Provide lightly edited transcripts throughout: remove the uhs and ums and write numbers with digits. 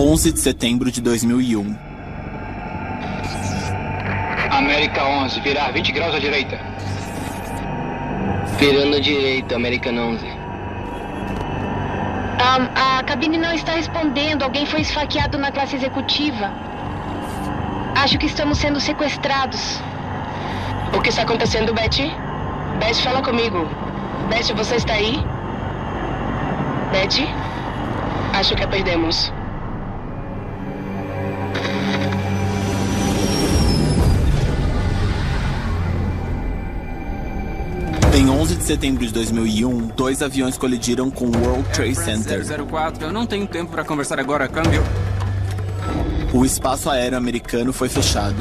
11 de setembro de 2001. América 11, virar 20 graus à direita. Virando à direita, American 11. A cabine não está respondendo. Alguém foi esfaqueado na classe executiva. Acho que estamos sendo sequestrados. O que está acontecendo, Betty? Betty, fala comigo. Betty, você está aí? Betty? Acho que a perdemos. Em 11 de setembro de 2001, 2 aviões colidiram com o World Trade Center. 004, eu não tenho tempo para conversar agora, câmbio. O espaço aéreo americano foi fechado.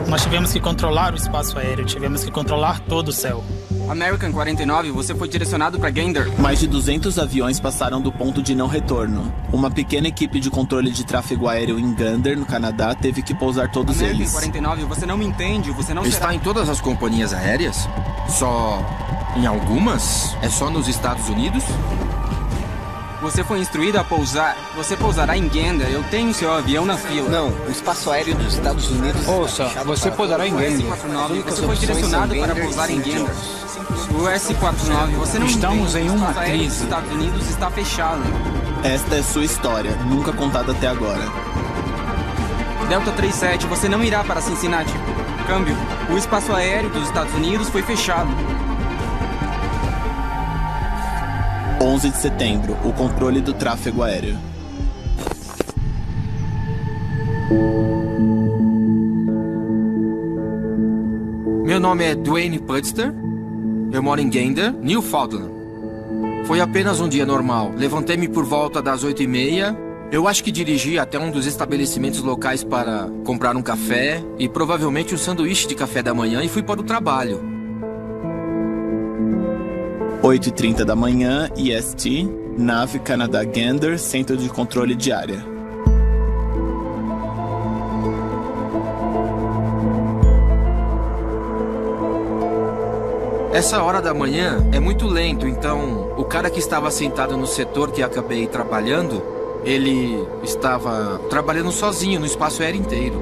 Nós tivemos que controlar o espaço aéreo, tivemos que controlar todo o céu. American 49, você foi direcionado para Gander. Mais de 200 aviões passaram do ponto de não retorno. Uma pequena equipe de controle de tráfego aéreo em Gander, no Canadá, teve que pousar todos American eles. 49, você não me entende, você não Está será... em todas as companhias aéreas? Só em algumas? É só nos Estados Unidos? Você foi instruído a pousar. Você pousará em Gander. Eu tenho seu avião na fila. Não, o espaço aéreo dos Estados Unidos... Ouça, você pousará em Gander. S-49, você foi direcionado para pousar em Gander. O S-49, você não Estamos entende. em uma O espaço aéreo dos crise. Estados Unidos está fechado. Esta é sua história, nunca contada até agora. Delta 37, você não irá para Cincinnati. Câmbio. O espaço aéreo dos Estados Unidos foi fechado. 11 de setembro, o controle do tráfego aéreo. Meu nome é Dwayne Pudster. Eu moro em Gander, Newfoundland. Foi apenas um dia normal. Levantei-me por volta das 8h30. Eu acho que dirigi até um dos estabelecimentos locais para comprar um café e provavelmente um sanduíche de café da manhã e fui para o trabalho. 8h30 da manhã, EST, nave Canadá Gander, centro de controle de área. Essa hora da manhã é muito lento, então o cara que estava sentado no setor que acabei trabalhando, ele estava trabalhando sozinho no espaço aéreo inteiro.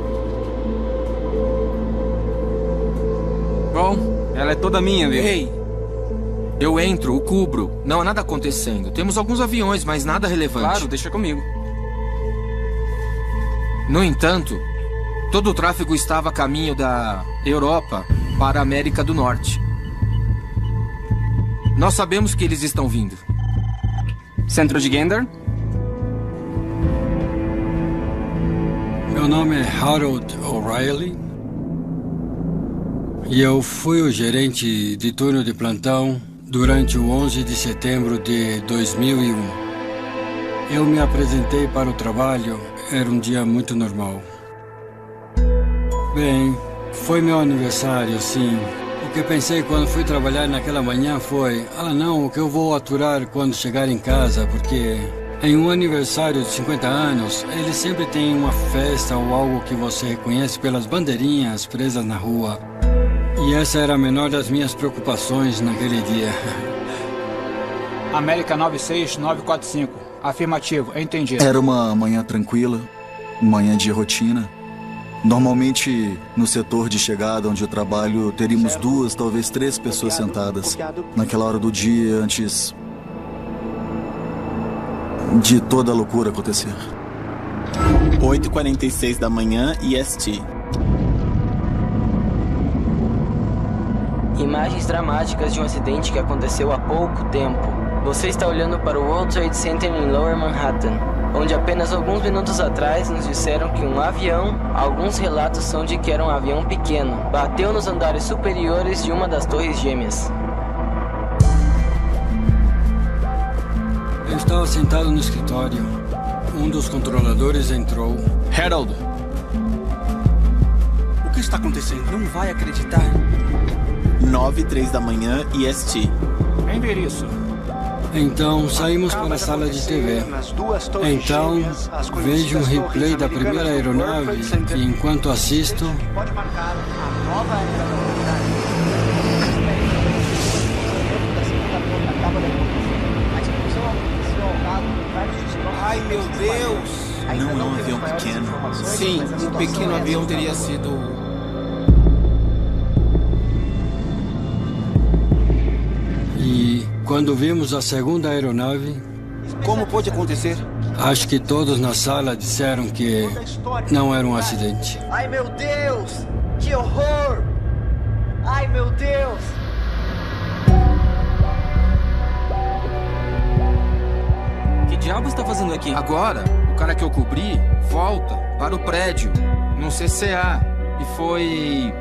Bom, ela é toda minha, viu? Ei! Eu entro, o cubro. Não há nada acontecendo. Temos alguns aviões, mas nada relevante. Claro, deixa comigo. No entanto, todo o tráfego estava a caminho da Europa para a América do Norte. Nós sabemos que eles estão vindo. Centro de Gander? Meu nome é Harold O'Reilly e eu fui o gerente de turno de plantão durante o 11 de setembro de 2001. Eu me apresentei para o trabalho, era um dia muito normal. Bem, foi meu aniversário, sim. O que pensei quando fui trabalhar naquela manhã foi: não, o que eu vou aturar quando chegar em casa, porque em um aniversário de 50 anos, eles sempre têm uma festa ou algo que você reconhece pelas bandeirinhas presas na rua. E essa era a menor das minhas preocupações naquele dia. América 96945. Afirmativo, entendido. Era uma manhã tranquila, manhã de rotina. Normalmente, no setor de chegada onde eu trabalho, teríamos 2, talvez 3 pessoas sentadas. Naquela hora do dia, antes de toda a loucura acontecer. 8h46 da manhã, EST. Imagens dramáticas de um acidente que aconteceu há pouco tempo. Você está olhando para o World Trade Center em Lower Manhattan, onde apenas alguns minutos atrás nos disseram que um avião, alguns relatos são de que era um avião pequeno, bateu nos andares superiores de uma das torres gêmeas. Eu estava sentado no escritório. Um dos controladores entrou. Harold! O que está acontecendo? Não vai acreditar. 9h03 da manhã, EST. Endereço. Então, saímos para a sala de TV. Então, vejo um replay da primeira aeronave e, enquanto assisto... Pode marcar a nova aeronave. Ai, meu Deus! Não é um avião pequeno. Sim, um pequeno avião teria sido... E quando vimos a segunda aeronave... Como pôde acontecer? Acho que todos na sala disseram que não era um acidente. Ai, meu Deus! Que horror! Ai, meu Deus! Que diabo está fazendo aqui? Agora, o cara que eu cobri volta para o prédio, num CCA. E foi...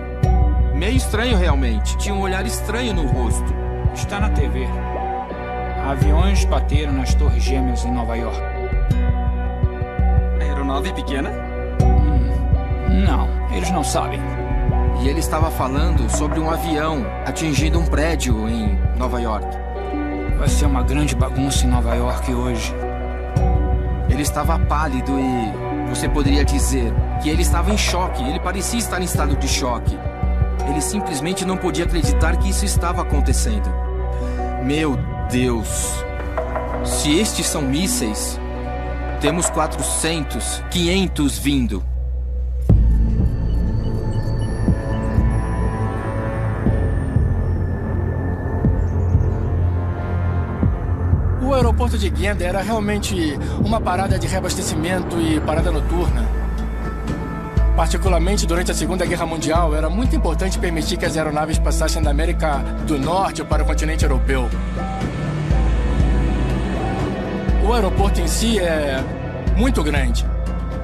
meio estranho, realmente. Tinha um olhar estranho no rosto. Está na TV. Aviões bateram nas Torres Gêmeas em Nova York. Aeronave pequena? Não, eles não sabem. E ele estava falando sobre um avião atingindo um prédio em Nova York. Vai ser uma grande bagunça em Nova York hoje. Ele estava pálido e você poderia dizer que ele estava em choque. Ele parecia estar em estado de choque. Ele simplesmente não podia acreditar que isso estava acontecendo. Meu Deus! Se estes são mísseis, temos 400, 500 vindo. O aeroporto de Gander era realmente uma parada de reabastecimento e parada noturna. Particularmente durante a Segunda Guerra Mundial, era muito importante permitir que as aeronaves passassem da América do Norte para o continente europeu. O aeroporto em si é muito grande.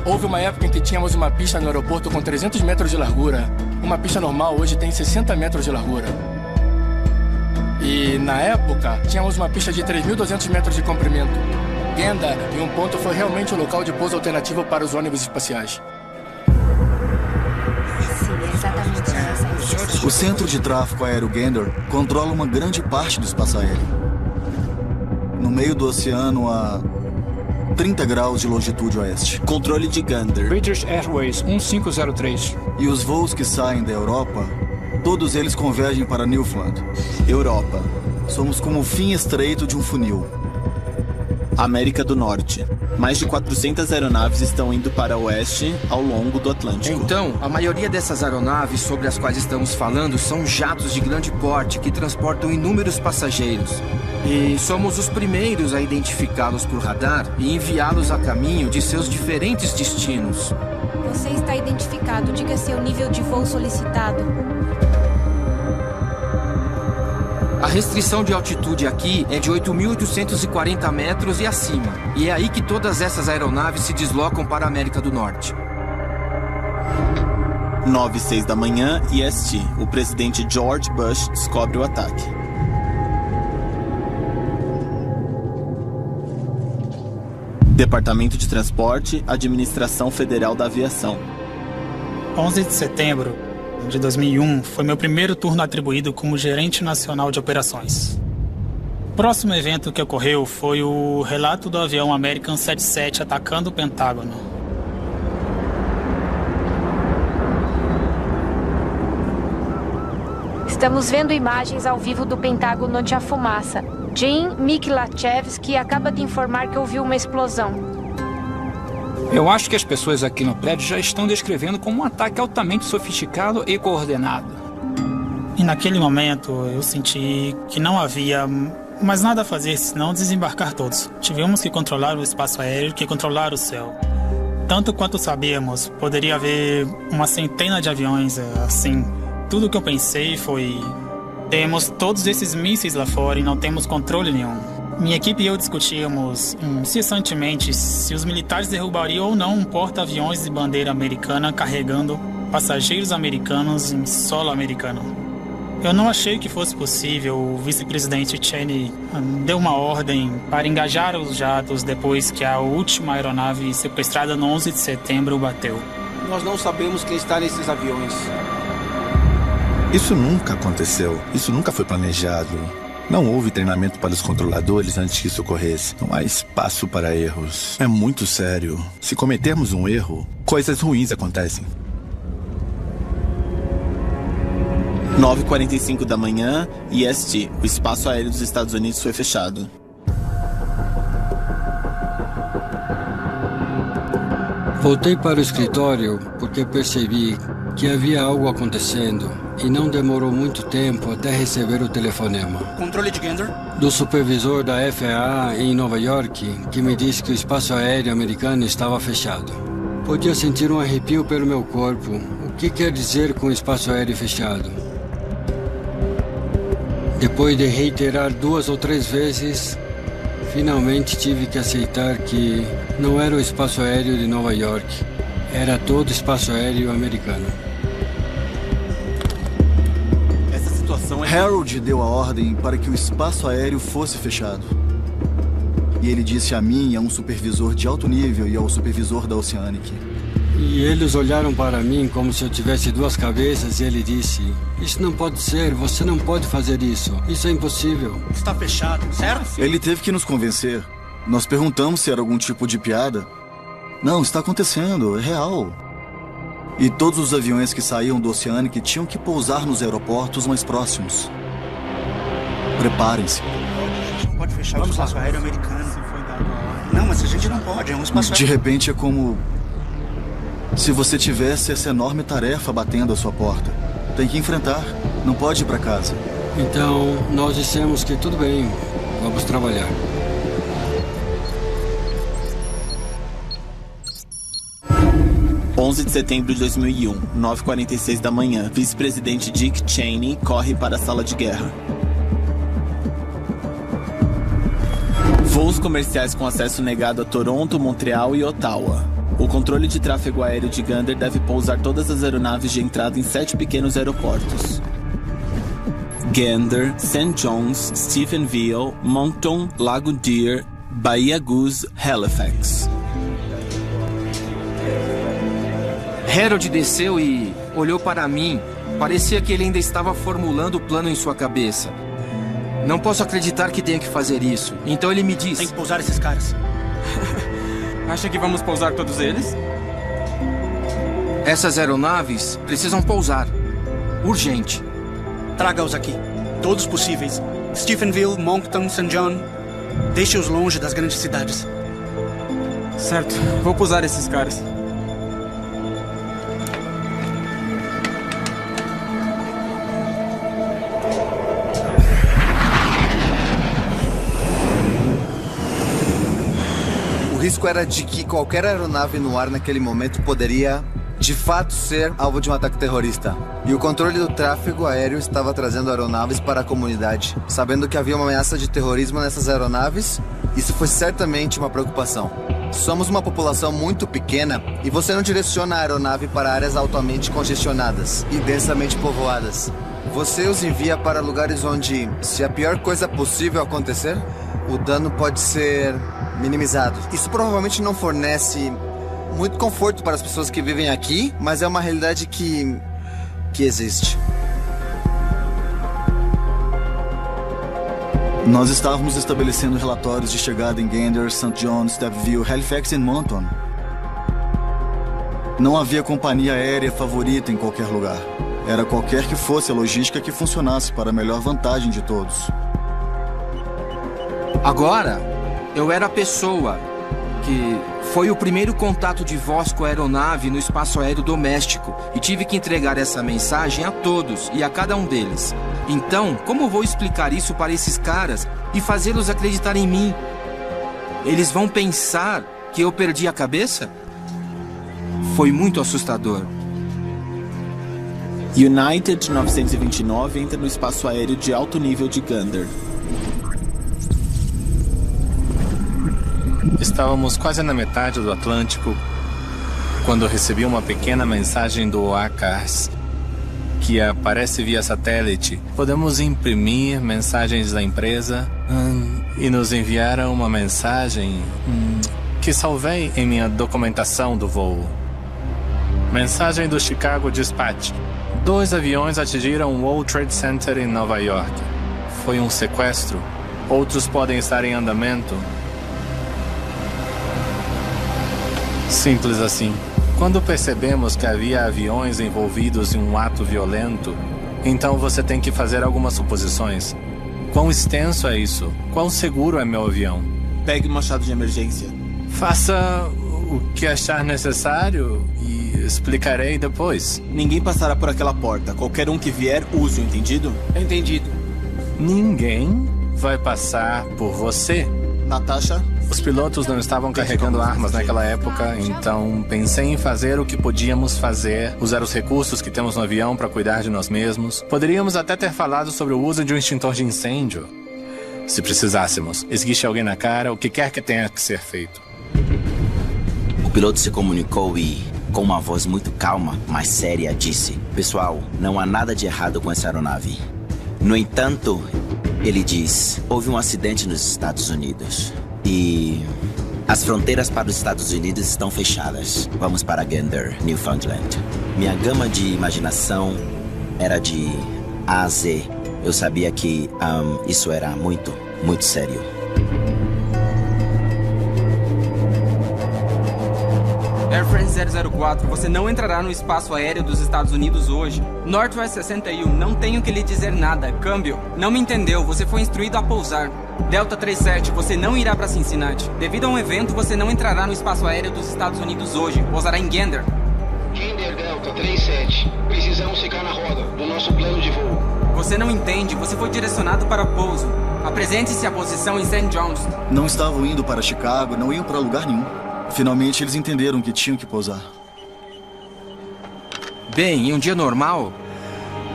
Houve uma época em que tínhamos uma pista no aeroporto com 300 metros de largura. Uma pista normal hoje tem 60 metros de largura. E, na época, tínhamos uma pista de 3.200 metros de comprimento. Gander, em um ponto, foi realmente o local de pouso alternativo para os ônibus espaciais. O Centro de Tráfego Aéreo Gander controla uma grande parte do espaço aéreo. No meio do oceano a 30 graus de longitude oeste. Controle de Gander. British Airways 1503. E os voos que saem da Europa, todos eles convergem para Newfoundland. Europa. Somos como o fim estreito de um funil. América do Norte. Mais de 400 aeronaves estão indo para o oeste ao longo do Atlântico. Então, a maioria dessas aeronaves sobre as quais estamos falando são jatos de grande porte que transportam inúmeros passageiros. E somos os primeiros a identificá-los por radar e enviá-los a caminho de seus diferentes destinos. Você está identificado. Diga seu nível de voo solicitado. A restrição de altitude aqui é de 8.840 metros e acima. E é aí que todas essas aeronaves se deslocam para a América do Norte. 9h06 da manhã, EST. O presidente George Bush descobre o ataque. Departamento de Transporte, Administração Federal da Aviação. 11 de setembro de 2001 foi meu primeiro turno atribuído como gerente nacional de operações. O próximo evento que ocorreu foi o relato do avião American 77 atacando o Pentágono. Estamos vendo imagens ao vivo do Pentágono onde há fumaça. Jim Miklachevsky acaba de informar que ouviu uma explosão. Eu acho que as pessoas aqui no prédio já estão descrevendo como um ataque altamente sofisticado e coordenado. E naquele momento eu senti que não havia mais nada a fazer senão desembarcar todos. Tivemos que controlar o espaço aéreo, que controlar o céu. Tanto quanto sabíamos, poderia haver uma centena de aviões assim. Tudo que eu pensei foi: temos todos esses mísseis lá fora e não temos controle nenhum. Minha equipe e eu discutíamos incessantemente se os militares derrubariam ou não um porta-aviões de bandeira americana carregando passageiros americanos em solo americano. Eu não achei que fosse possível. O vice-presidente Cheney deu uma ordem para engajar os jatos depois que a última aeronave sequestrada no 11 de setembro bateu. Nós não sabemos quem está nesses aviões. Isso nunca aconteceu. Isso nunca foi planejado. Não houve treinamento para os controladores antes que isso ocorresse. Não há espaço para erros. É muito sério. Se cometermos um erro, coisas ruins acontecem. 9h45 da manhã, EST. O espaço aéreo dos Estados Unidos foi fechado. Voltei para o escritório porque percebi que havia algo acontecendo e não demorou muito tempo até receber o telefonema. Controle de Gander? Do supervisor da FAA em Nova York, que me disse que o espaço aéreo americano estava fechado. Podia sentir um arrepio pelo meu corpo. O que quer dizer com espaço aéreo fechado? Depois de reiterar 2 ou 3 vezes, finalmente tive que aceitar que não era o espaço aéreo de Nova York, era todo o espaço aéreo americano. Essa situação é... Harold deu a ordem para que o espaço aéreo fosse fechado. E ele disse a mim e a um supervisor de alto nível e ao supervisor da Oceanic. E eles olharam para mim como se eu tivesse 2 cabeças e ele disse: "Isso não pode ser, você não pode fazer isso. Isso é impossível." Está fechado, certo? Ele teve que nos convencer. Nós perguntamos se era algum tipo de piada. Não, está acontecendo, é real. E todos os aviões que saíam do Oceanic tinham que pousar nos aeroportos mais próximos. Preparem-se. A gente não pode fechar o espaço aéreo americano. Não, mas a gente não pode, é um espaço De repente é como se você tivesse essa enorme tarefa batendo à sua porta. Tem que enfrentar, não pode ir para casa. Então, nós dissemos que tudo bem, vamos trabalhar. (11 de setembro de 2001, 9h46 da manhã. Vice-presidente Dick Cheney corre para a sala de guerra. Voos comerciais com acesso negado a Toronto, Montreal e Ottawa. O controle de tráfego aéreo de Gander deve pousar todas as aeronaves de entrada em 7 pequenos aeroportos: Gander, St. John's, Stephenville, Moncton, Lago Deer, Bahia Goose, Halifax. Harold desceu e olhou para mim. Parecia que ele ainda estava formulando o plano em sua cabeça. Não posso acreditar que tenha que fazer isso. Então ele me disse: tem que pousar esses caras. Acha que vamos pousar todos eles? Essas aeronaves precisam pousar. Urgente. Traga-os aqui. Todos possíveis. Stephenville, Moncton, St. John. Deixe-os longe das grandes cidades. Certo. Vou pousar esses caras. O risco era de que qualquer aeronave no ar naquele momento poderia, de fato, ser alvo de um ataque terrorista. E o controle do tráfego aéreo estava trazendo aeronaves para a comunidade. Sabendo que havia uma ameaça de terrorismo nessas aeronaves, isso foi certamente uma preocupação. Somos uma população muito pequena e você não direciona a aeronave para áreas altamente congestionadas e densamente povoadas. Você os envia para lugares onde, se a pior coisa possível acontecer, o dano pode ser minimizado. Isso provavelmente não fornece muito conforto para as pessoas que vivem aqui, mas é uma realidade que existe. Nós estávamos estabelecendo relatórios de chegada em Gander, St. John, Stephenville, Halifax e Moncton. Não havia companhia aérea favorita em qualquer lugar. Era qualquer que fosse a logística que funcionasse para a melhor vantagem de todos. Agora, eu era a pessoa que foi o primeiro contato de voz com a aeronave no espaço aéreo doméstico e tive que entregar essa mensagem a todos e a cada um deles. Então, como vou explicar isso para esses caras e fazê-los acreditar em mim? Eles vão pensar que eu perdi a cabeça? Foi muito assustador. United 929 entra no espaço aéreo de alto nível de Gander. Estávamos quase na metade do Atlântico quando recebi uma pequena mensagem do ACARS que aparece via satélite. Podemos imprimir mensagens da empresa e nos enviaram uma mensagem que salvei em minha documentação do voo. Mensagem do Chicago Dispatch. 2 aviões atingiram o World Trade Center em Nova York. Foi um sequestro. Outros podem estar em andamento. Simples assim. Quando percebemos que havia aviões envolvidos em um ato violento, então você tem que fazer algumas suposições. Quão extenso é isso? Quão seguro é meu avião? Pegue o machado de emergência. Faça o que achar necessário e explicarei depois. Ninguém passará por aquela porta. Qualquer um que vier, use-o, entendido? Entendido. Ninguém vai passar por você. Natasha? Os pilotos não estavam carregando armas naquela época, então pensei em fazer o que podíamos fazer, usar os recursos que temos no avião para cuidar de nós mesmos. Poderíamos até ter falado sobre o uso de um extintor de incêndio. Se precisássemos, esguiche alguém na cara, o que quer que tenha que ser feito. O piloto se comunicou e, com uma voz muito calma, mas séria, disse: pessoal, não há nada de errado com essa aeronave. No entanto, ele diz: houve um acidente nos Estados Unidos e as fronteiras para os Estados Unidos estão fechadas. Vamos para Gander, Newfoundland. Minha gama de imaginação era de A a Z. Eu sabia que isso era muito, muito sério. Air France 004, você não entrará no espaço aéreo dos Estados Unidos hoje. Northwest 61, não tenho que lhe dizer nada. Câmbio, não me entendeu, você foi instruído a pousar. Delta 37, você não irá para Cincinnati. Devido a um evento, você não entrará no espaço aéreo dos Estados Unidos hoje. Pousará em Gander. Gander Delta 37, precisamos ficar na roda do nosso plano de voo. Você não entende, você foi direcionado para pouso. Apresente-se à posição em St. John's. Não estavam indo para Chicago, não iam para lugar nenhum. Finalmente eles entenderam que tinham que pousar. Bem, em um dia normal,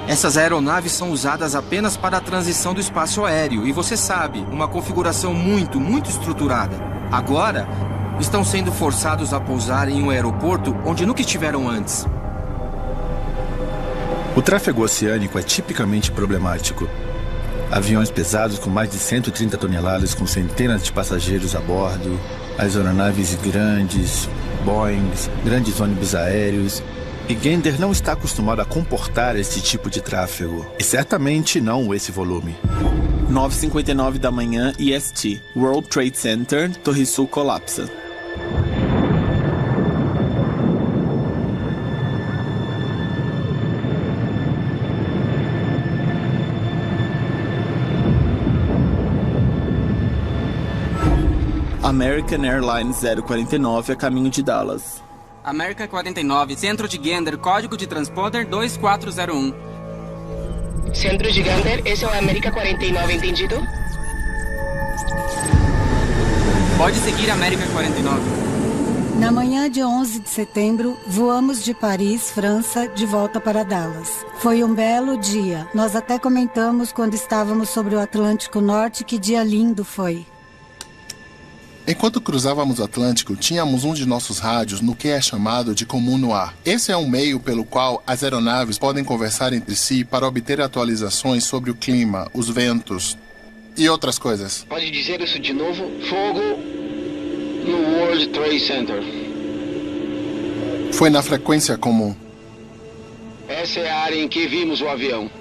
essas aeronaves são usadas apenas para a transição do espaço aéreo. E você sabe, uma configuração muito, muito estruturada. Agora, estão sendo forçados a pousar em um aeroporto onde nunca estiveram antes. O tráfego oceânico é tipicamente problemático. Aviões pesados com mais de 130 toneladas com centenas de passageiros a bordo, as aeronaves grandes, Boeings, grandes ônibus aéreos. E Gander não está acostumado a comportar esse tipo de tráfego. E certamente não esse volume. 9h59 da manhã, EST. World Trade Center, Torre Sul colapsa. American Airlines 049 a caminho de Dallas. American 49, centro de Gander, código de transponder 2401. Centro de Gander, esse é o American 49, entendido? Pode seguir American 49. Na manhã de 11 de setembro, voamos de Paris, França, de volta para Dallas. Foi um belo dia. Nós até comentamos quando estávamos sobre o Atlântico Norte que dia lindo foi. Enquanto cruzávamos o Atlântico, tínhamos um de nossos rádios no que é chamado de comum no ar. Esse é um meio pelo qual as aeronaves podem conversar entre si para obter atualizações sobre o clima, os ventos e outras coisas. Pode dizer isso de novo? Fogo no World Trade Center. Foi na frequência comum. Essa é a área em que vimos o avião.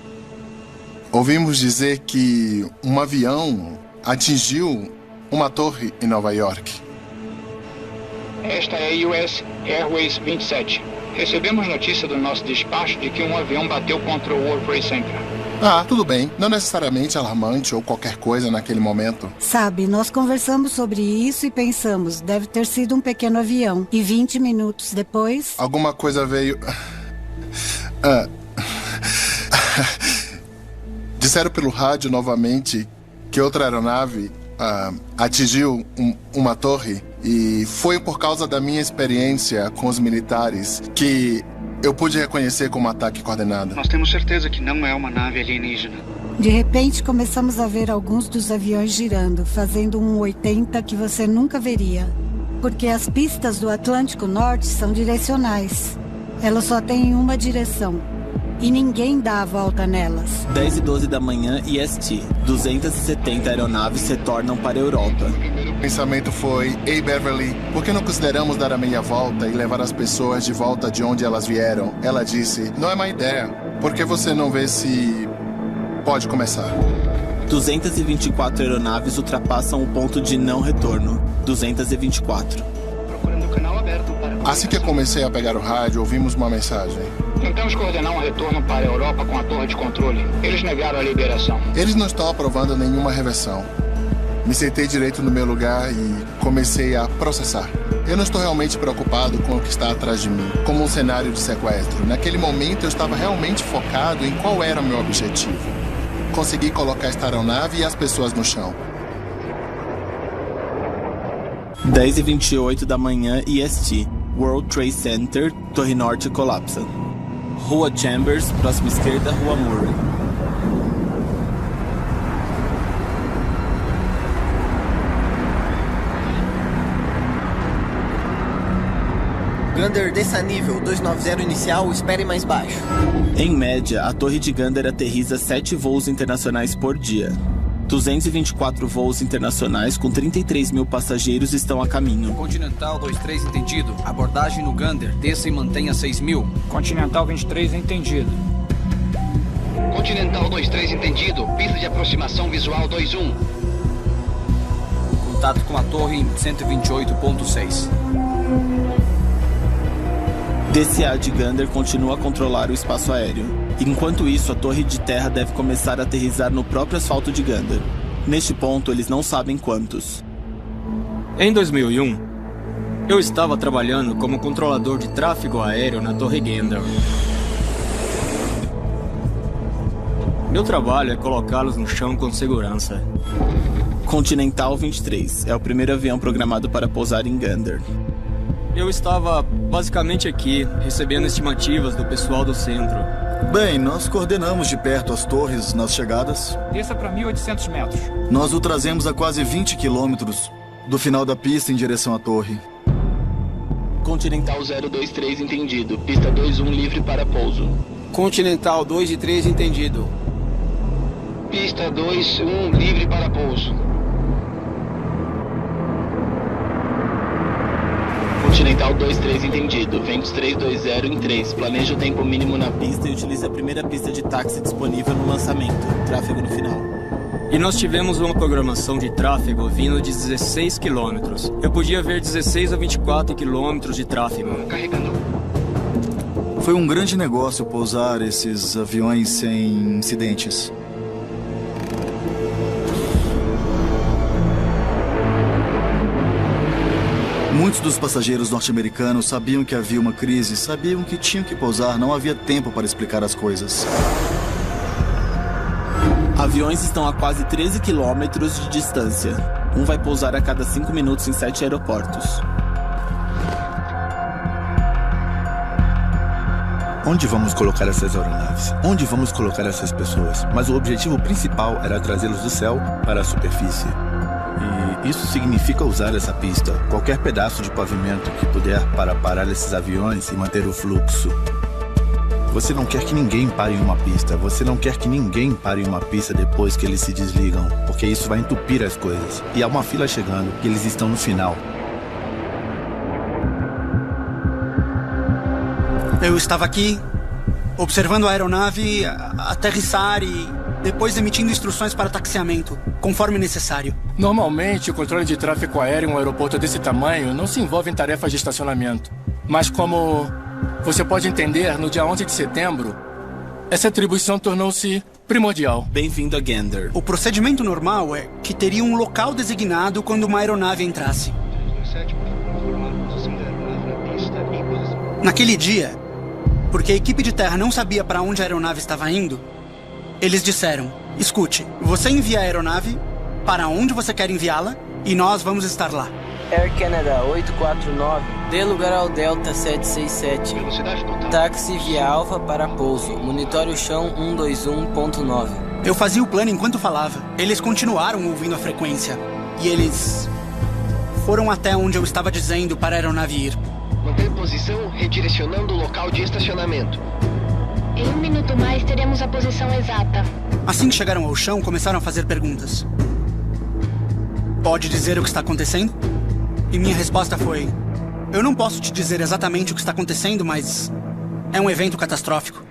Ouvimos dizer que um avião atingiu uma torre em Nova York. Esta é a US Airways 27. Recebemos notícia do nosso despacho de que um avião bateu contra o World Trade Center. Tudo bem. Não necessariamente alarmante ou qualquer coisa naquele momento. Sabe, nós conversamos sobre isso e pensamos, deve ter sido um pequeno avião. E 20 minutos depois... alguma coisa veio... Disseram pelo rádio novamente que outra aeronave atingiu uma torre, e foi por causa da minha experiência com os militares que eu pude reconhecer como ataque coordenado. Nós temos certeza que não é uma nave alienígena. De repente começamos a ver alguns dos aviões girando, fazendo um 80 que você nunca veria. Porque as pistas do Atlântico Norte são direcionais. Elas só têm uma direção. E ninguém dá a volta nelas. 10h12 da manhã, EST. 270 aeronaves retornam para a Europa. O pensamento foi: ei Beverly, por que não consideramos dar a meia volta e levar as pessoas de volta de onde elas vieram? Ela disse: não é má ideia. Por que você não vê se pode começar? 224 aeronaves ultrapassam o ponto de não retorno. 224. Procurando o canal aberto para... Assim que eu comecei a pegar o rádio, ouvimos uma mensagem. Tentamos coordenar um retorno para a Europa com a torre de controle. Eles negaram a liberação. Eles não estão aprovando nenhuma reversão. Me sentei direito no meu lugar e comecei a processar. Eu não estou realmente preocupado com o que está atrás de mim, como um cenário de sequestro. Naquele momento eu estava realmente focado em qual era o meu objetivo. Consegui colocar esta aeronave e as pessoas no chão. 10h28 da manhã EST. World Trade Center, Torre Norte colapsa. Rua Chambers, próxima esquerda, Rua Murray. Gander, desça nível, 290 inicial, espere mais baixo. Em média, a torre de Gander aterriza 7 voos internacionais por dia. 224 voos internacionais com 33 mil passageiros estão a caminho. Continental 23, entendido. Abordagem no Gander, desça e mantenha 6.000. Continental 23, entendido. Continental 23, entendido. Pista de aproximação visual 21. Contato com a torre em 128.6. DCA de Gander continua a controlar o espaço aéreo. Enquanto isso, a torre de terra deve começar a aterrissar no próprio asfalto de Gander. Neste ponto, eles não sabem quantos. Em 2001, eu estava trabalhando como controlador de tráfego aéreo na Torre Gander. Meu trabalho é colocá-los no chão com segurança. Continental 23 é o primeiro avião programado para pousar em Gander. Eu estava basicamente aqui, recebendo estimativas do pessoal do centro. Bem, nós coordenamos de perto as torres nas chegadas. Desça para 1.800 metros. Nós o trazemos a quase 20 quilômetros do final da pista em direção à torre. Continental 023, entendido. Pista 21 livre para pouso. Continental 2 e 3, entendido. Pista 21 livre para pouso. Continental 23, entendido. Ventos 320 em 3. Planeja o tempo mínimo na pista e utilize a primeira pista de táxi disponível no lançamento. Tráfego no final. E nós tivemos uma programação de tráfego vindo de 16 quilômetros. Eu podia ver 16 a 24 quilômetros de tráfego. Carregando. Foi um grande negócio pousar esses aviões sem incidentes. Muitos dos passageiros norte-americanos sabiam que havia uma crise, sabiam que tinham que pousar, não havia tempo para explicar as coisas. Aviões estão a quase 13 quilômetros de distância. Um vai pousar a cada 5 minutos em 7 aeroportos. Onde vamos colocar essas aeronaves? Onde vamos colocar essas pessoas? Mas o objetivo principal era trazê-los do céu para a superfície. E isso significa usar essa pista, qualquer pedaço de pavimento que puder para parar esses aviões e manter o fluxo. Você não quer que ninguém pare em uma pista, você não quer que ninguém pare em uma pista depois que eles se desligam, porque isso vai entupir as coisas. E há uma fila chegando e eles estão no final. Eu estava aqui, observando a aeronave aterrissar e depois emitindo instruções para taxiamento, conforme necessário. Normalmente, o controle de tráfego aéreo em um aeroporto desse tamanho não se envolve em tarefas de estacionamento. Mas como você pode entender, no dia 11 de setembro, essa atribuição tornou-se primordial. Bem-vindo a Gander. O procedimento normal é que teria um local designado quando uma aeronave entrasse. Naquele dia, porque a equipe de terra não sabia para onde a aeronave estava indo, eles disseram: escute, você envia a aeronave para onde você quer enviá-la e nós vamos estar lá. Air Canada 849, dê lugar ao Delta 767. Táxi via Alfa para pouso, monitore o chão 121.9. Eu fazia o plano enquanto falava. Eles continuaram ouvindo a frequência e eles foram até onde eu estava dizendo para a aeronave ir. Manter posição, redirecionando o local de estacionamento. Em 1 minuto mais, teremos a posição exata. Assim que chegaram ao chão, começaram a fazer perguntas. Pode dizer o que está acontecendo? E minha resposta foi: eu não posso te dizer exatamente o que está acontecendo, mas é um evento catastrófico.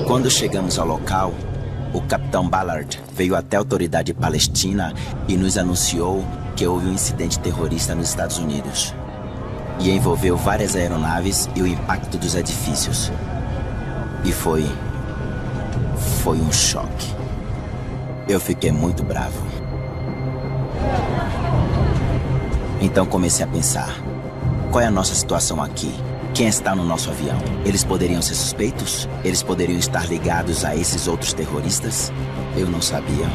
Quando chegamos ao local, o capitão Ballard veio até a autoridade palestina e nos anunciou que houve um incidente terrorista nos Estados Unidos. E envolveu várias aeronaves e o impacto dos edifícios. E foi um choque. Eu fiquei muito bravo. Então comecei a pensar, qual é a nossa situação aqui? Quem está no nosso avião? Eles poderiam ser suspeitos? Eles poderiam estar ligados a esses outros terroristas? Eu não sabia.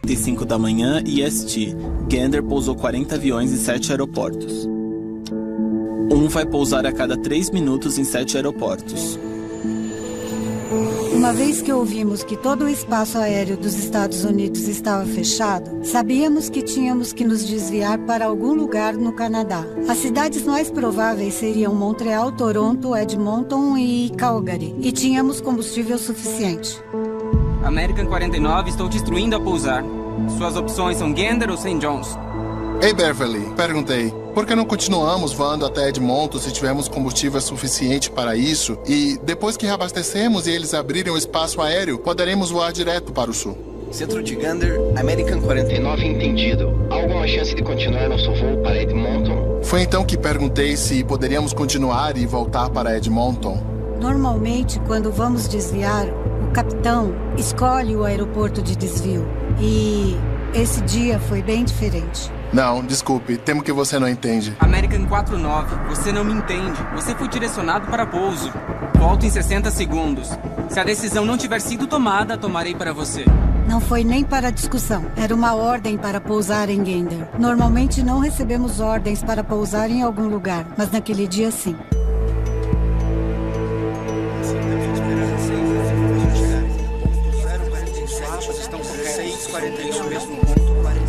5 da manhã, EST. Gander pousou 40 aviões em 7 aeroportos. Um vai pousar a cada 3 minutos em 7 aeroportos. Uma vez que ouvimos que todo o espaço aéreo dos Estados Unidos estava fechado, sabíamos que tínhamos que nos desviar para algum lugar no Canadá. As cidades mais prováveis seriam Montreal, Toronto, Edmonton e Calgary. E tínhamos combustível suficiente. American 49, estou te instruindo a pousar. Suas opções são Gander ou St. John's? Ei, Beverly, perguntei. Por que não continuamos voando até Edmonton se tivermos combustível suficiente para isso? E depois que reabastecemos e eles abrirem o espaço aéreo, poderemos voar direto para o sul. Centro de Gander, American 49 entendido. Há alguma chance de continuar nosso voo para Edmonton? Foi então que perguntei se poderíamos continuar e voltar para Edmonton. Normalmente, quando vamos desviar, o capitão escolhe o aeroporto de desvio. E esse dia foi bem diferente. Não, desculpe, temo que você não entende. American 49, você não me entende. Você foi direcionado para pouso. Volto em 60 segundos. Se a decisão não tiver sido tomada, tomarei para você. Não foi nem para discussão. Era uma ordem para pousar em Gander. Normalmente não recebemos ordens para pousar em algum lugar, mas naquele dia sim.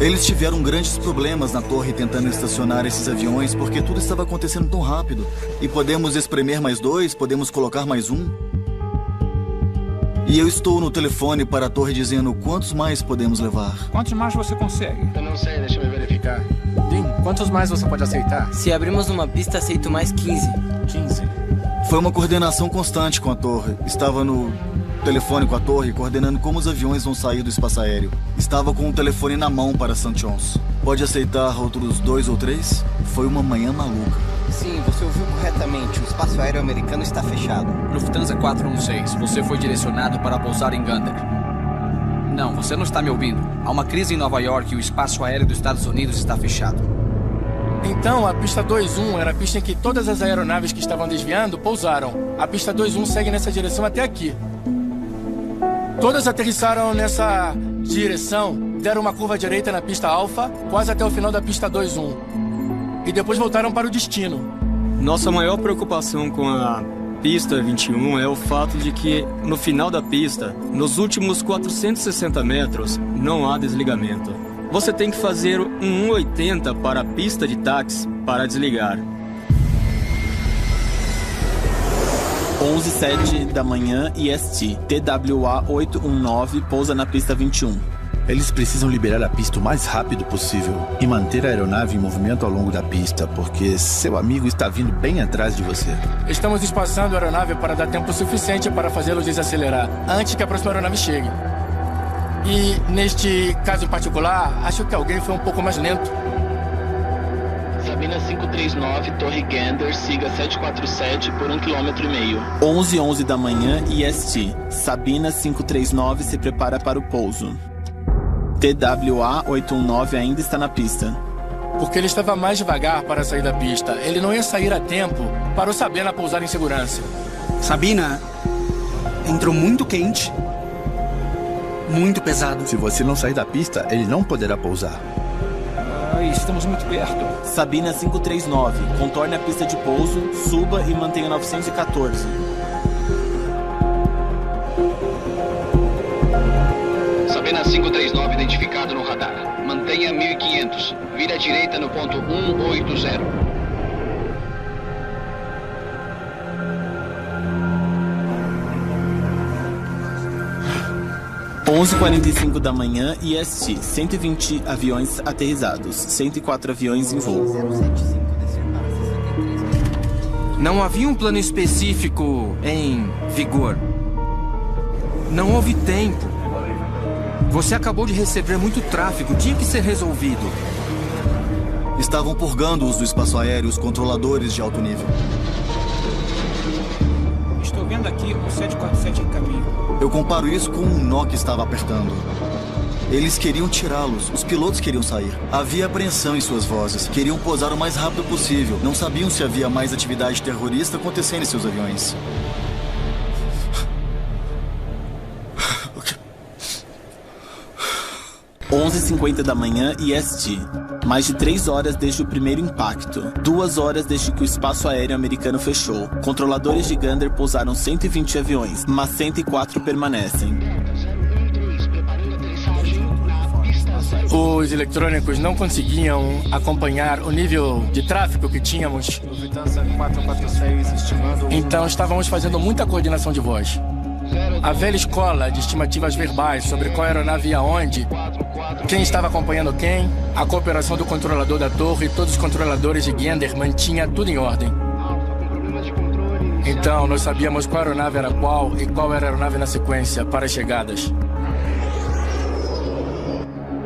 Eles tiveram grandes problemas na torre tentando estacionar esses aviões porque tudo estava acontecendo tão rápido. E podemos espremer mais 2, podemos colocar mais 1. E eu estou no telefone para a torre dizendo quantos mais podemos levar. Quantos mais você consegue? Eu não sei, deixa eu verificar. Dean, quantos mais você pode aceitar? Se abrimos uma pista, aceito mais 15. 15. Foi uma coordenação constante com a torre. Estava no telefone com a torre, coordenando como os aviões vão sair do espaço aéreo. Estava com o telefone na mão para St. John's. Pode aceitar outros 2 ou 3? Foi uma manhã maluca. Sim, você ouviu corretamente. O espaço aéreo americano está fechado. Lufthansa 416, você foi direcionado para pousar em Gander. Não, você não está me ouvindo. Há uma crise em Nova York e o espaço aéreo dos Estados Unidos está fechado. Então, a pista 21 era a pista em que todas as aeronaves que estavam desviando pousaram. A pista 21 segue nessa direção até aqui. Todas aterrissaram nessa direção, deram uma curva à direita na pista Alpha, quase até o final da pista 21. E depois voltaram para o destino. Nossa maior preocupação com a pista 21 é o fato de que, no final da pista, nos últimos 460 metros, não há desligamento. Você tem que fazer um 180 para a pista de táxi para desligar. 11:07 da manhã, EST. TWA 819 pousa na pista 21. Eles precisam liberar a pista o mais rápido possível e manter a aeronave em movimento ao longo da pista, porque seu amigo está vindo bem atrás de você. Estamos espaçando a aeronave para dar tempo suficiente para fazê-lo desacelerar, antes que a próxima aeronave chegue. E, neste caso em particular, acho que alguém foi um pouco mais lento. Sabina 539, Torre Gander, siga 747 por 1,5 km. 11:11 da manhã, EST. Sabina 539 se prepara para o pouso. TWA 819 ainda está na pista. Porque ele estava mais devagar para sair da pista. Ele não ia sair a tempo para o Sabina pousar em segurança. Sabina entrou muito quente, muito pesado. Se você não sair da pista, ele não poderá pousar. Estamos muito perto. Sabina 539, contorne a pista de pouso, suba e mantenha 914. Sabina 539 identificado no radar. Mantenha 1500. Vire à direita no ponto 180. Onze 11:45 da manhã, EST. 120 aviões aterrissados, 104 aviões em voo. Não havia um plano específico em vigor. Não houve tempo. Você acabou de receber muito tráfego, tinha que ser resolvido. Estavam purgando-os do espaço aéreo os controladores de alto nível. Estou vendo aqui o 747 em caminho. Eu comparo isso com um nó que estava apertando. Eles queriam tirá-los. Os pilotos queriam sair. Havia apreensão em suas vozes. Queriam pousar o mais rápido possível. Não sabiam se havia mais atividade terrorista acontecendo em seus aviões. 11h50 da manhã EST. Mais de 3 horas desde o primeiro impacto. 2 horas desde que o espaço aéreo americano fechou. Controladores de Gander pousaram 120 aviões, mas 104 permanecem. Os eletrônicos não conseguiam acompanhar o nível de tráfego que tínhamos. Então estávamos fazendo muita coordenação de voz. A velha escola de estimativas verbais sobre qual aeronave ia onde, quem estava acompanhando quem, a cooperação do controlador da torre e todos os controladores de Gander mantinha tudo em ordem. Então, nós sabíamos qual aeronave era qual e qual era a aeronave na sequência para as chegadas.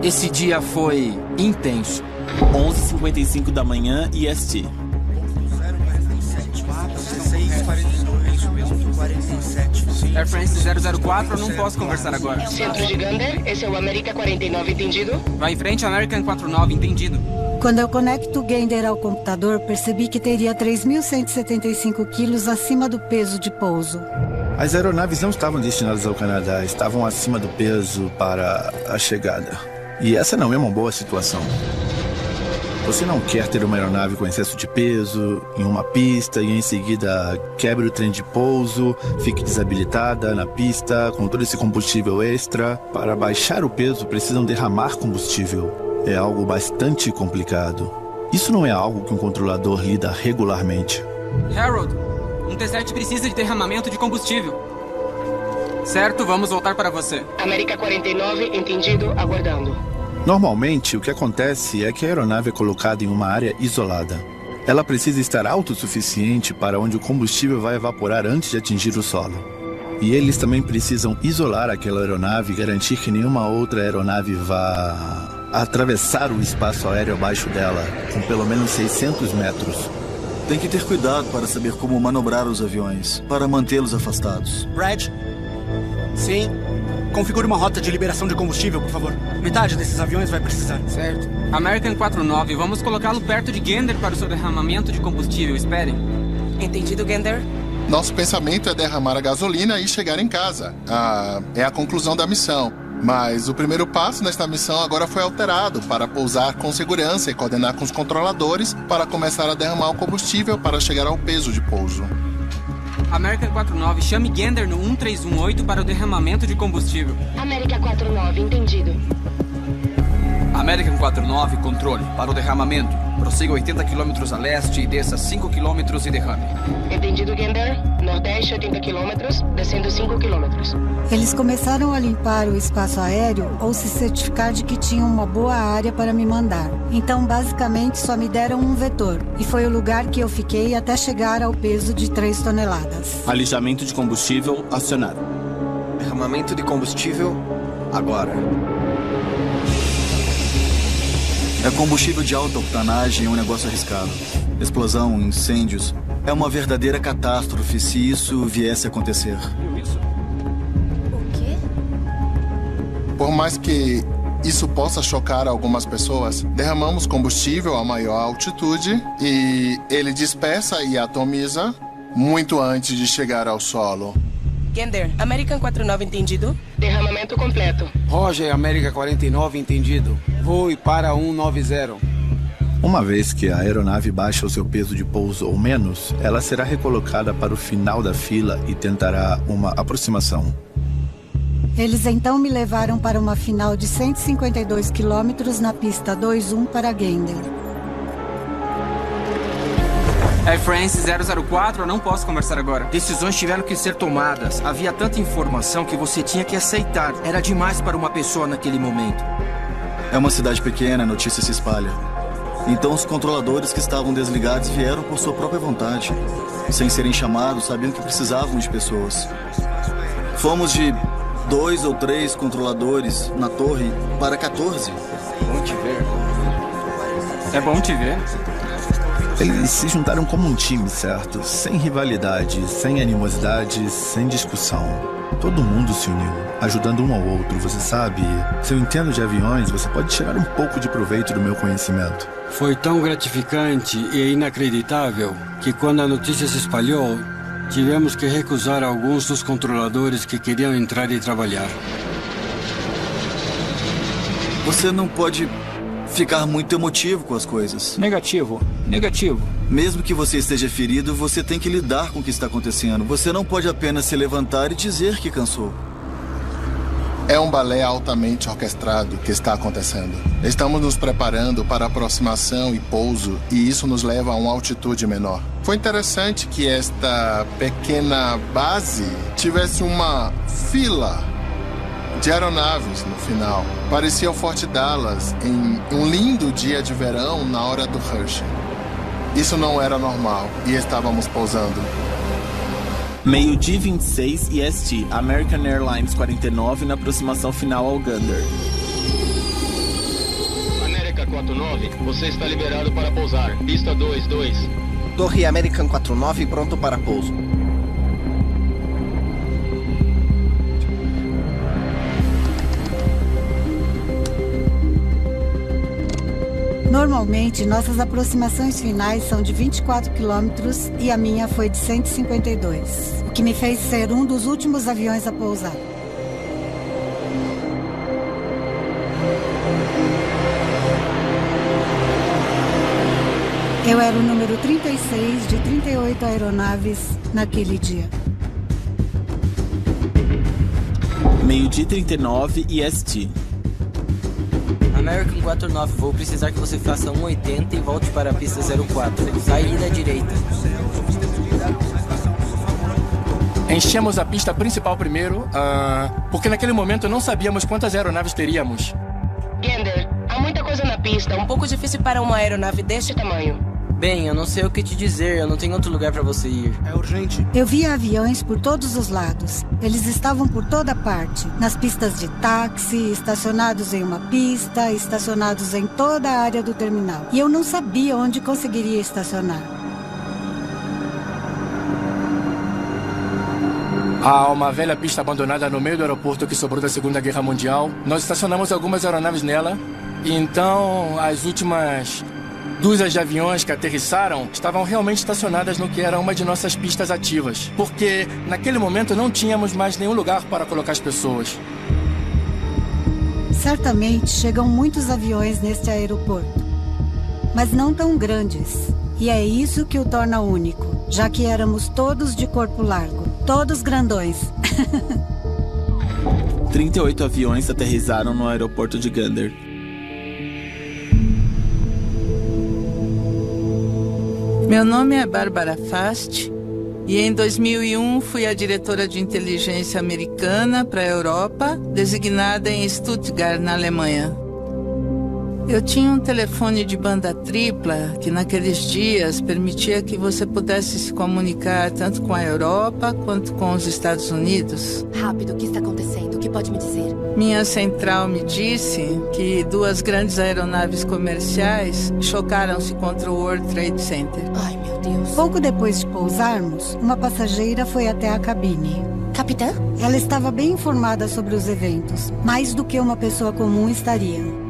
Esse dia foi intenso. 11h55 da manhã EST. Air France 004, eu não posso conversar agora. Centro de Gander, esse é o América 49, entendido? Vai em frente, American 49, entendido. Quando eu conecto o Gander ao computador, percebi que teria 3.175 quilos acima do peso de pouso. As aeronaves não estavam destinadas ao Canadá, estavam acima do peso para a chegada. E essa não é uma boa situação. Você não quer ter uma aeronave com excesso de peso, em uma pista e em seguida quebre o trem de pouso, fique desabilitada na pista com todo esse combustível extra. Para baixar o peso, precisam derramar combustível. É algo bastante complicado. Isso não é algo que um controlador lida regularmente. Harold, um T-7 precisa de derramamento de combustível. Certo, vamos voltar para você. América 49, entendido, aguardando. Normalmente, o que acontece é que a aeronave é colocada em uma área isolada. Ela precisa estar autossuficiente para onde o combustível vai evaporar antes de atingir o solo. E eles também precisam isolar aquela aeronave e garantir que nenhuma outra aeronave vá atravessar o espaço aéreo abaixo dela, com pelo menos 600 metros. Tem que ter cuidado para saber como manobrar os aviões, para mantê-los afastados. Brad? Sim? Configure uma rota de liberação de combustível, por favor. Metade desses aviões vai precisar. Certo. American 49, vamos colocá-lo perto de Gander para o seu derramamento de combustível. Esperem. Entendido, Gander? Nosso pensamento é derramar a gasolina e chegar em casa. É a conclusão da missão. Mas o primeiro passo nesta missão agora foi alterado para pousar com segurança e coordenar com os controladores para começar a derramar o combustível para chegar ao peso de pouso. American 49, chame Gander no 1318 para o derramamento de combustível. América 49, entendido. American 49, controle, para o derramamento. Prossiga 80 km a leste e desça 5 km e derrame. Entendido, Gander. Nordeste, 80 km, descendo 5 km. Eles começaram a limpar o espaço aéreo ou se certificar de que tinham uma boa área para me mandar. Então, basicamente, só me deram um vetor. E foi o lugar que eu fiquei até chegar ao peso de 3 toneladas. Alijamento de combustível acionado. Derramamento de combustível agora. É combustível de alta octanagem e um negócio arriscado. Explosão, incêndios. É uma verdadeira catástrofe se isso viesse a acontecer. O quê? Por mais que isso possa chocar algumas pessoas, derramamos combustível a maior altitude e ele dispersa e atomiza muito antes de chegar ao solo. Gander, American 49, entendido? Derramamento completo. Roger, América 49, entendido. Voe para 190. Uma vez que a aeronave baixa o seu peso de pouso ou menos, ela será recolocada para o final da fila e tentará uma aproximação. Eles então me levaram para uma final de 152 quilômetros na pista 21 para Gander. Air France 004, eu não posso conversar agora. Decisões tiveram que ser tomadas. Havia tanta informação que você tinha que aceitar. Era demais para uma pessoa naquele momento. É uma cidade pequena, a notícia se espalha. Então os controladores que estavam desligados vieram por sua própria vontade. Sem serem chamados, sabiam que precisavam de pessoas. Fomos de 2 ou 3 controladores na torre para 14. Bom te ver. É bom te ver. Eles se juntaram como um time, certo? Sem rivalidade, sem animosidade, sem discussão. Todo mundo se uniu, ajudando um ao outro, você sabe. Se eu entendo de aviões, você pode tirar um pouco de proveito do meu conhecimento. Foi tão gratificante e inacreditável que quando a notícia se espalhou, tivemos que recusar alguns dos controladores que queriam entrar e trabalhar. Você não pode ficar muito emotivo com as coisas. Negativo. Mesmo que você esteja ferido, você tem que lidar com o que está acontecendo. Você não pode apenas se levantar e dizer que cansou. É um balé altamente orquestrado que está acontecendo. Estamos nos preparando para aproximação e pouso, e isso nos leva a uma altitude menor. Foi interessante que esta pequena base tivesse uma fila de aeronaves no final. Parecia o Forte Dallas em um lindo dia de verão na hora do rush. Isso não era normal e estávamos pousando. Meio-dia 26 EST, American Airlines 49 na aproximação final ao Gander. América 49, você está liberado para pousar. Pista 22. Torre American 49 pronto para pouso. Normalmente, nossas aproximações finais são de 24 quilômetros e a minha foi de 152, o que me fez ser um dos últimos aviões a pousar. Eu era o número 36 de 38 aeronaves naquele dia. Meio-dia 39 EST. American 49, vou precisar que você faça 180 e volte para a pista 04. Saída à direita. Enchemos a pista principal primeiro, porque naquele momento não sabíamos quantas aeronaves teríamos. Gander, há muita coisa na pista, um pouco difícil para uma aeronave deste tamanho. Bem, eu não sei o que te dizer, eu não tenho outro lugar para você ir. É urgente. Eu via aviões por todos os lados. Eles estavam por toda parte. Nas pistas de táxi, estacionados em uma pista, estacionados em toda a área do terminal. E eu não sabia onde conseguiria estacionar. Há uma velha pista abandonada no meio do aeroporto que sobrou da Segunda Guerra Mundial. Nós estacionamos algumas aeronaves nela. E então, as últimas dúzias de aviões que aterrissaram estavam realmente estacionadas no que era uma de nossas pistas ativas. Porque, naquele momento, não tínhamos mais nenhum lugar para colocar as pessoas. Certamente chegam muitos aviões neste aeroporto, mas não tão grandes. E é isso que o torna único, já que éramos todos de corpo largo, todos grandões. 38 aviões aterrissaram no aeroporto de Gander. Meu nome é Bárbara Fast e em 2001 fui a diretora de inteligência americana para a Europa, designada em Stuttgart, na Alemanha. Eu tinha um telefone de banda tripla que naqueles dias permitia que você pudesse se comunicar tanto com a Europa quanto com os Estados Unidos. Rápido, o que está acontecendo? O que pode me dizer? Minha central me disse que 2 grandes aeronaves comerciais chocaram-se contra o World Trade Center. Ai, meu Deus. Pouco depois de pousarmos, uma passageira foi até a cabine. Capitã? Ela estava bem informada sobre os eventos, mais do que uma pessoa comum estaria.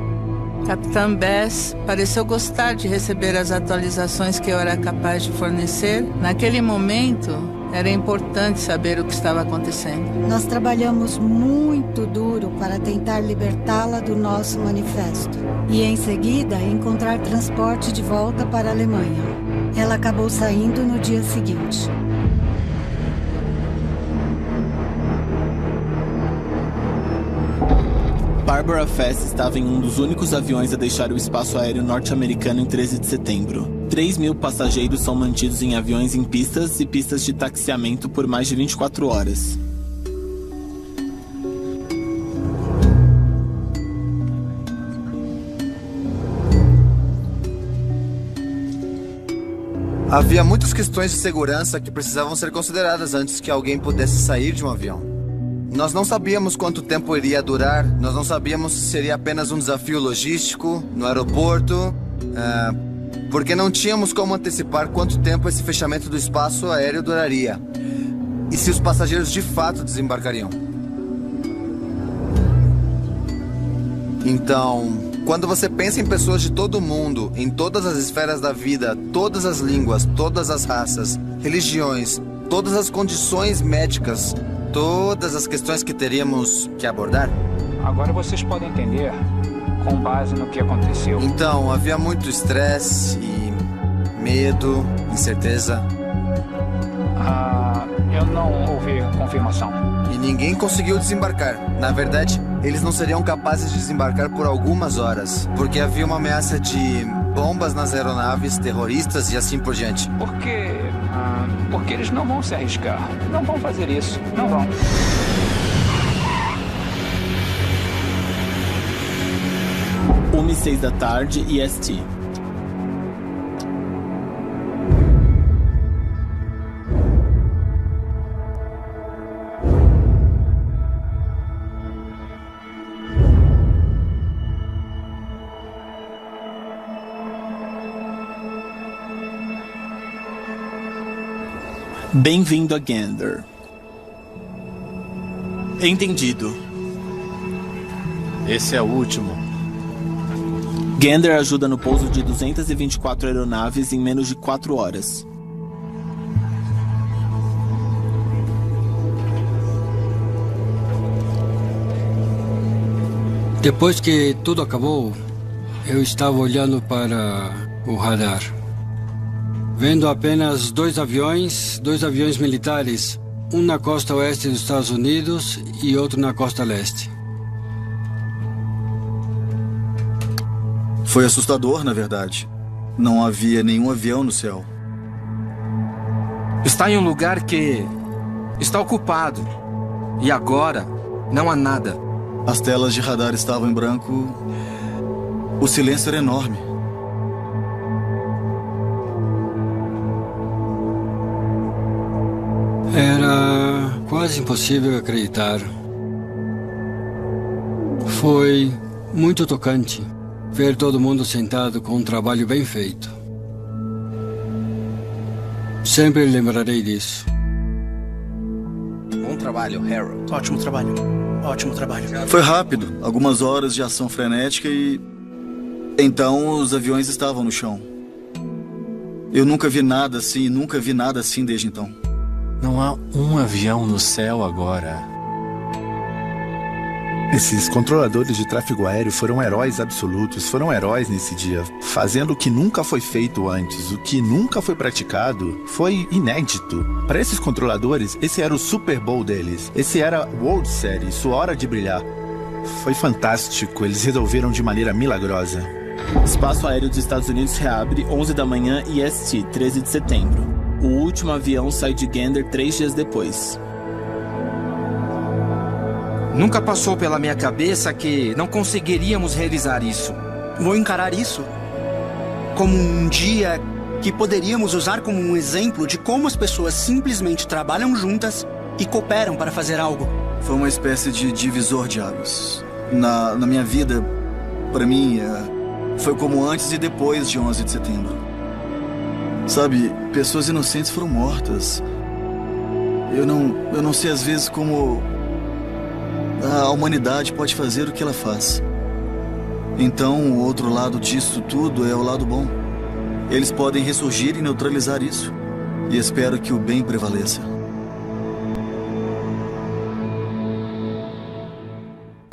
Capitã Bess pareceu gostar de receber as atualizações que eu era capaz de fornecer. Naquele momento, era importante saber o que estava acontecendo. Nós trabalhamos muito duro para tentar libertá-la do nosso manifesto. E, em seguida, encontrar transporte de volta para a Alemanha. Ela acabou saindo no dia seguinte. Barbara Fast estava em um dos únicos aviões a deixar o espaço aéreo norte-americano em 13 de setembro. 3.000 passageiros são mantidos em aviões em pistas e pistas de taxiamento por mais de 24 horas. Havia muitas questões de segurança que precisavam ser consideradas antes que alguém pudesse sair de um avião. Nós não sabíamos quanto tempo iria durar, nós não sabíamos se seria apenas um desafio logístico no aeroporto, porque não tínhamos como antecipar quanto tempo esse fechamento do espaço aéreo duraria. E se os passageiros de fato desembarcariam? Então, quando você pensa em pessoas de todo o mundo, em todas as esferas da vida, todas as línguas, todas as raças, religiões, todas as condições médicas, todas as questões que teríamos que abordar? Agora vocês podem entender com base no que aconteceu. Então, havia muito estresse e medo, incerteza. Eu não ouvi confirmação. E ninguém conseguiu desembarcar. Na verdade, eles não seriam capazes de desembarcar por algumas horas, porque havia uma ameaça de bombas nas aeronaves, terroristas e assim por diante. Porque eles não vão se arriscar. Não vão fazer isso. Não vão. Uma e 6 da tarde, EST. Bem-vindo a Gander. Entendido. Esse é o último. Gander ajuda no pouso de 224 aeronaves em menos de 4 horas. Depois que tudo acabou, eu estava olhando para o radar, vendo apenas dois aviões militares, um na costa oeste dos Estados Unidos e outro na costa leste. Foi assustador, na verdade. Não havia nenhum avião no céu. Está em um lugar que está ocupado. E agora não há nada. As telas de radar estavam em branco. O silêncio era enorme. Era quase impossível acreditar. Foi muito tocante ver todo mundo sentado com um trabalho bem feito. Sempre lembrarei disso. Bom trabalho, Harold. Ótimo trabalho. Ótimo trabalho. Foi rápido, algumas horas de ação frenética e... então os aviões estavam no chão. Eu nunca vi nada assim desde então. Não há um avião no céu agora. Esses controladores de tráfego aéreo foram heróis absolutos, foram heróis nesse dia, fazendo o que nunca foi feito antes, o que nunca foi praticado, foi inédito. Para esses controladores, esse era o Super Bowl deles, esse era a World Series, sua hora de brilhar. Foi fantástico, eles resolveram de maneira milagrosa. Espaço Aéreo dos Estados Unidos reabre 11 da manhã EST, 13 de setembro. O último avião sai de Gander 3 dias depois. Nunca passou pela minha cabeça que não conseguiríamos realizar isso. Vou encarar isso como um dia que poderíamos usar como um exemplo de como as pessoas simplesmente trabalham juntas e cooperam para fazer algo. Foi uma espécie de divisor de águas. Na minha vida, para mim, foi como antes e depois de 11 de setembro. Sabe, pessoas inocentes foram mortas. Eu não sei às vezes como a humanidade pode fazer o que ela faz. Então, o outro lado disso tudo é o lado bom. Eles podem ressurgir e neutralizar isso. E espero que o bem prevaleça.